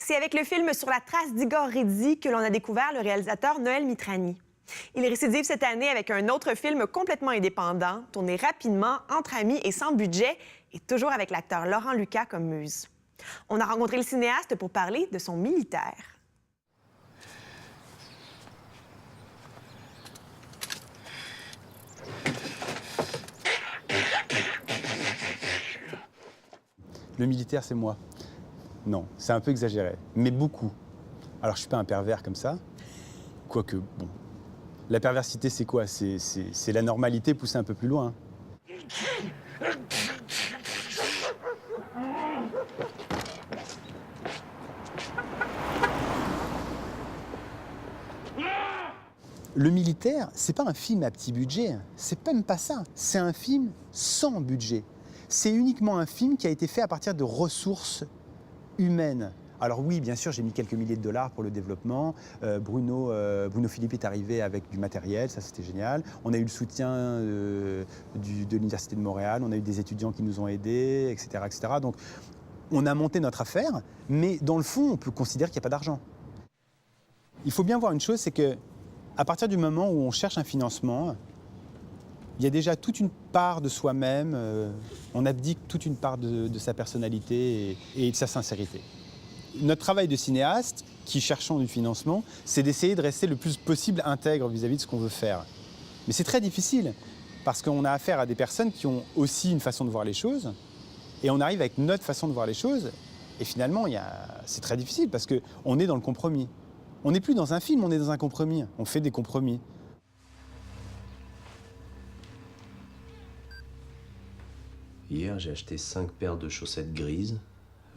C'est avec le film Sur la trace d'Igor Ridzi que l'on a découvert le réalisateur Noël Mitrani. Il récidive cette année avec un autre film complètement indépendant, tourné rapidement, entre amis et sans budget, et toujours avec l'acteur Laurent Lucas comme muse. On a rencontré le cinéaste pour parler de son Militaire. Le Militaire, c'est moi. Non, c'est un peu exagéré, mais beaucoup. Alors, je suis pas un pervers comme ça, quoique, bon. La perversité, c'est quoi? C'est la normalité poussée un peu plus loin. Le Militaire, c'est pas un film à petit budget, c'est même pas ça. C'est un film sans budget. C'est uniquement un film qui a été fait à partir de ressources humaines. Alors oui, bien sûr, j'ai mis quelques milliers de dollars pour le développement. Bruno Philippe est arrivé avec du matériel, ça c'était génial. On a eu le soutien de l'Université de Montréal, on a eu des étudiants qui nous ont aidés, etc., etc. Donc on a monté notre affaire, mais dans le fond, on peut considérer qu'il n'y a pas d'argent. Il faut bien voir une chose, c'est que à partir du moment où on cherche un financement, il y a déjà toute une part de soi-même, on abdique toute une part de sa personnalité et de sa sincérité. Notre travail de cinéaste, qui cherchons du financement, c'est d'essayer de rester le plus possible intègre vis-à-vis de ce qu'on veut faire. Mais c'est très difficile, parce qu'on a affaire à des personnes qui ont aussi une façon de voir les choses, et on arrive avec notre façon de voir les choses, et finalement, c'est très difficile, parce qu'on est dans le compromis. On n'est plus dans un film, on est dans un compromis. On fait des compromis. Hier, j'ai acheté 5 paires de chaussettes grises,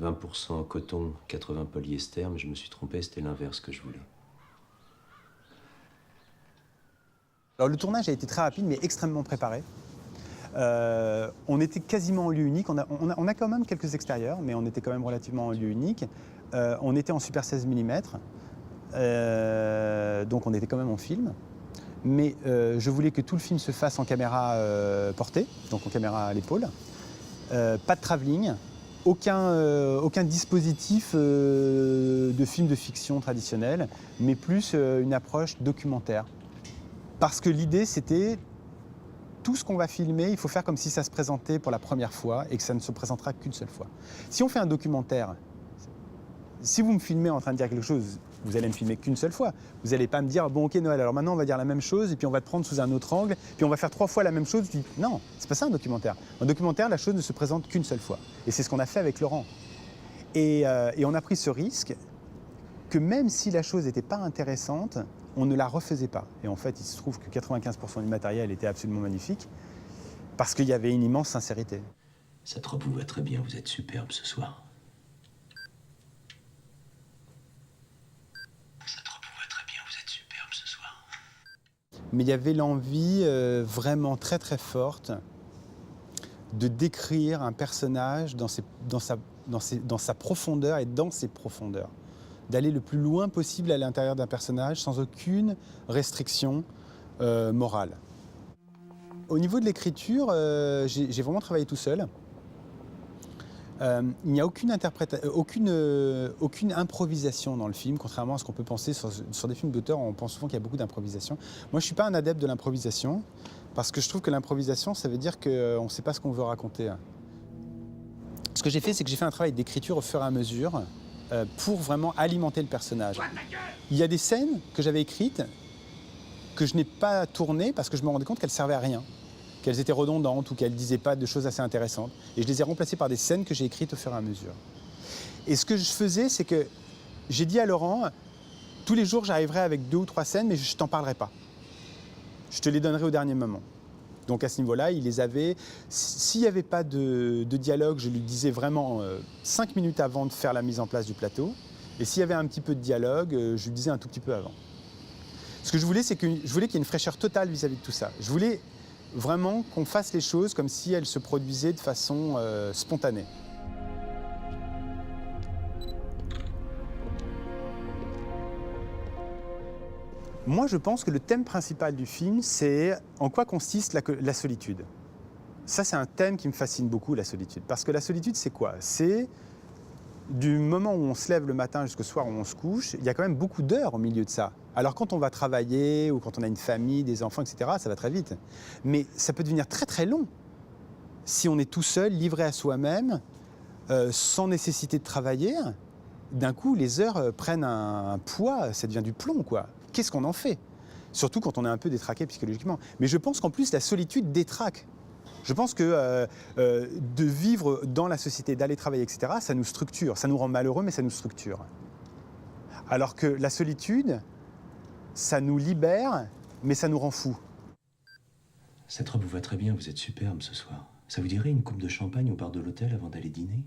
20% coton, 80 polyester, mais je me suis trompé, c'était l'inverse que je voulais. Alors, le tournage a été très rapide, mais extrêmement préparé. On était quasiment en lieu unique. On a quand même quelques extérieurs, mais on était quand même relativement en lieu unique. On était en super 16 mm. Donc on était quand même en film, mais je voulais que tout le film se fasse en caméra portée, donc en caméra à l'épaule, pas de travelling, aucun dispositif de film de fiction traditionnel, mais plus une approche documentaire. Parce que l'idée c'était, tout ce qu'on va filmer, il faut faire comme si ça se présentait pour la première fois et que ça ne se présentera qu'une seule fois. Si on fait un documentaire, si vous me filmez en train de dire quelque chose, vous allez me filmer qu'une seule fois. Vous n'allez pas me dire, bon ok Noël, alors maintenant on va dire la même chose et puis on va te prendre sous un autre angle, puis on va faire 3 fois la même chose. Non, c'est pas ça un documentaire. Un documentaire, la chose ne se présente qu'une seule fois. Et c'est ce qu'on a fait avec Laurent. Et on a pris ce risque que même si la chose n'était pas intéressante, on ne la refaisait pas. Et en fait, il se trouve que 95% du matériel était absolument magnifique parce qu'il y avait une immense sincérité. Cette robe vous va très bien, vous êtes superbe ce soir. Mais il y avait l'envie vraiment très très forte de décrire un personnage dans sa profondeur et dans ses profondeurs. D'aller le plus loin possible à l'intérieur d'un personnage sans aucune restriction morale. Au niveau de l'écriture, j'ai vraiment travaillé tout seul. Il n'y a aucune improvisation dans le film, contrairement à ce qu'on peut penser sur des films d'auteur. On pense souvent qu'il y a beaucoup d'improvisation. Moi, je ne suis pas un adepte de l'improvisation, parce que je trouve que l'improvisation, ça veut dire qu'on ne sait pas ce qu'on veut raconter. Ce que j'ai fait, c'est que j'ai fait un travail d'écriture au fur et à mesure pour vraiment alimenter le personnage. Il y a des scènes que j'avais écrites que je n'ai pas tournées parce que je me rendais compte qu'elles ne servaient à rien, qu'elles étaient redondantes ou qu'elles ne disaient pas de choses assez intéressantes. Et je les ai remplacées par des scènes que j'ai écrites au fur et à mesure. Et ce que je faisais, c'est que j'ai dit à Laurent, tous les jours j'arriverai avec 2 ou 3 scènes, mais je ne t'en parlerai pas. Je te les donnerai au dernier moment. Donc à ce niveau-là, il les avait. S'il n'y avait pas de dialogue, je lui disais vraiment 5 minutes avant de faire la mise en place du plateau. Et s'il y avait un petit peu de dialogue, je lui disais un tout petit peu avant. Ce que je voulais, c'est qu'il y ait une fraîcheur totale vis-à-vis de tout ça. Je voulais vraiment qu'on fasse les choses comme si elles se produisaient de façon spontanée. Moi, je pense que le thème principal du film, c'est en quoi consiste la solitude. Ça, c'est un thème qui me fascine beaucoup, la solitude. Parce que la solitude, c'est quoi? C'est Du moment où on se lève le matin jusqu'au soir où on se couche, il y a quand même beaucoup d'heures au milieu de ça. Alors quand on va travailler ou quand on a une famille, des enfants, etc., ça va très vite. Mais ça peut devenir très très long si on est tout seul, livré à soi-même, sans nécessité de travailler. D'un coup, les heures prennent un poids, ça devient du plomb, quoi. Qu'est-ce qu'on en fait? Surtout quand on est un peu détraqué psychologiquement. Mais je pense qu'en plus, la solitude détraque. Je pense que de vivre dans la société, d'aller travailler, etc., ça nous structure. Ça nous rend malheureux, mais ça nous structure. Alors que la solitude, ça nous libère, mais ça nous rend fous. Cette robe vous va très bien, vous êtes superbe ce soir. Ça vous dirait une coupe de champagne au bar de l'hôtel avant d'aller dîner?